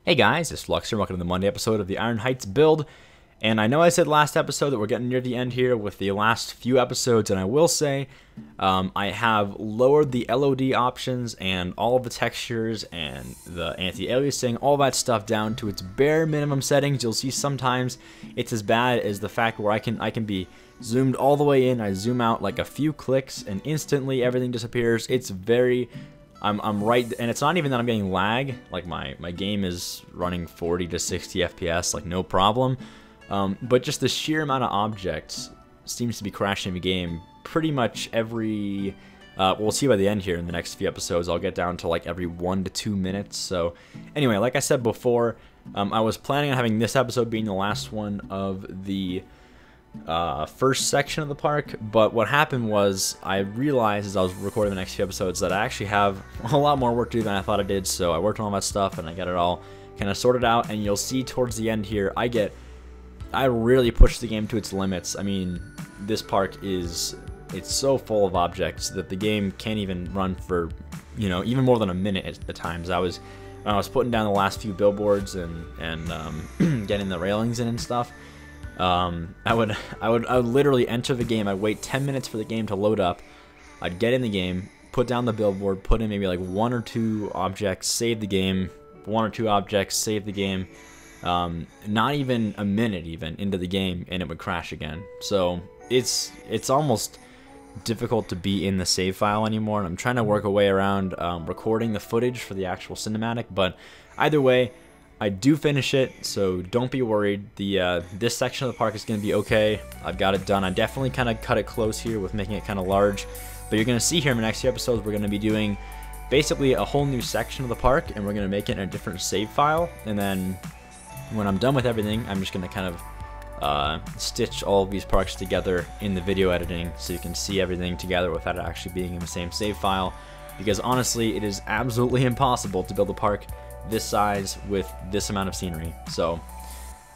Hey guys, it's Flux here. Welcome to the Monday episode of the Iron Heights build. And I know I said last episode that we're getting near the end here with the last few episodes, and I will say I have lowered the LOD options and all of the textures and the anti-aliasing, all that stuff down to its bare minimum settings. You'll see sometimes it's as bad as the fact where I can be zoomed all the way in, I zoom out like a few clicks, and instantly everything disappears. It's very... I'm right, and it's not even that I'm getting lag, like my game is running 40 to 60 FPS, like no problem, but just the sheer amount of objects seems to be crashing the game pretty much every, we'll see by the end here in the next few episodes. I'll get down to like every 1 to 2 minutes. So anyway, like I said before, I was planning on having this episode being the last one of the first section of the park, but what happened was I realized as I was recording the next few episodes that I actually have a lot more work to do than I thought I did. So I worked on all that stuff and I got it all kind of sorted out, and you'll see towards the end here I really pushed the game to its limits. I mean, this park it's so full of objects that the game can't even run for, you know, even more than a minute at times. I was putting down the last few billboards and getting the railings in and stuff. I would literally enter the game. I'd wait 10 minutes for the game to load up. I'd get in the game, put down the billboard, put in maybe like 1 or 2 objects, save the game, 1 or 2 objects, save the game. Not even a minute even into the game, and it would crash again. So it's almost difficult to be in the save file anymore, and I'm trying to work a way around recording the footage for the actual cinematic. But either way, I do finish it, so don't be worried. This section of the park is going to be okay. I've got it done. I definitely kind of cut it close here with making it kind of large. But you're going to see here in the next few episodes, we're going to be doing basically a whole new section of the park, and we're going to make it in a different save file. And then when I'm done with everything, I'm just going to kind of stitch all of these parks together in the video editing so you can see everything together without it actually being in the same save file. Because honestly, it is absolutely impossible to build a park this size with this amount of scenery. So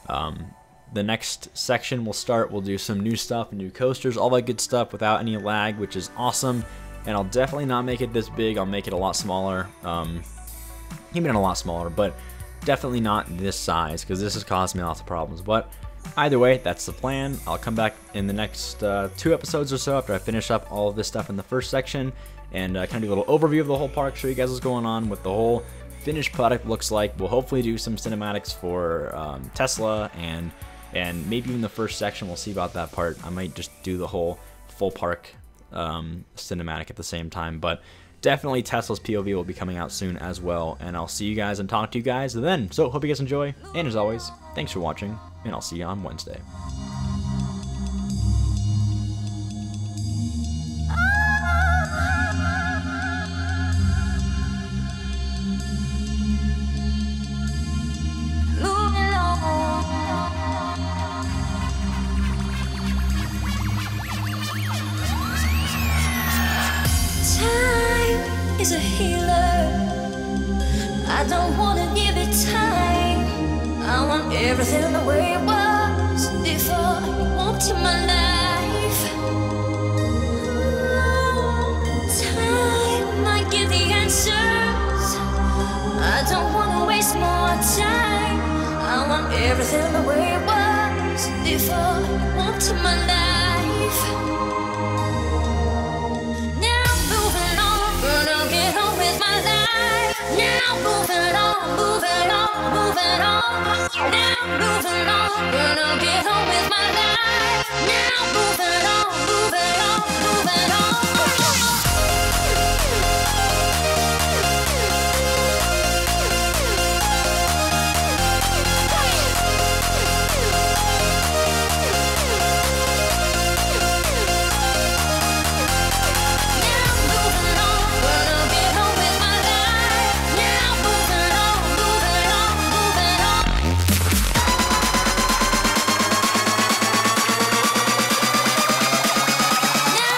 the next section we'll do some new stuff, new coasters, all that good stuff without any lag, which is awesome. And I'll definitely not make it this big. I'll make it a lot smaller, even a lot smaller, but definitely not this size, because this has caused me lots of problems. But either way, that's the plan. I'll come back in the next 2 episodes or so after I finish up all of this stuff in the first section, and kind of do a little overview of the whole park, show you guys what's going on with the whole finished product looks like. We'll hopefully do some cinematics for Tesla and maybe even the first section. We'll see about that part. I might just do the whole full park cinematic at the same time, but definitely Tesla's POV will be coming out soon as well, and I'll see you guys and talk to you guys then. So hope you guys enjoy, and as always, thanks for watching, and I'll see you on Wednesday. Is a healer. I don't wanna give it time. I want everything the way it was before you walked in my life. Time might give the answers. I don't wanna waste more time. I want everything the way it was before you walked in my life. Now moving on, moving on, moving on. Now moving on, gonna get on with my life. Now moving on, moving on, moving on. Now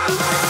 Now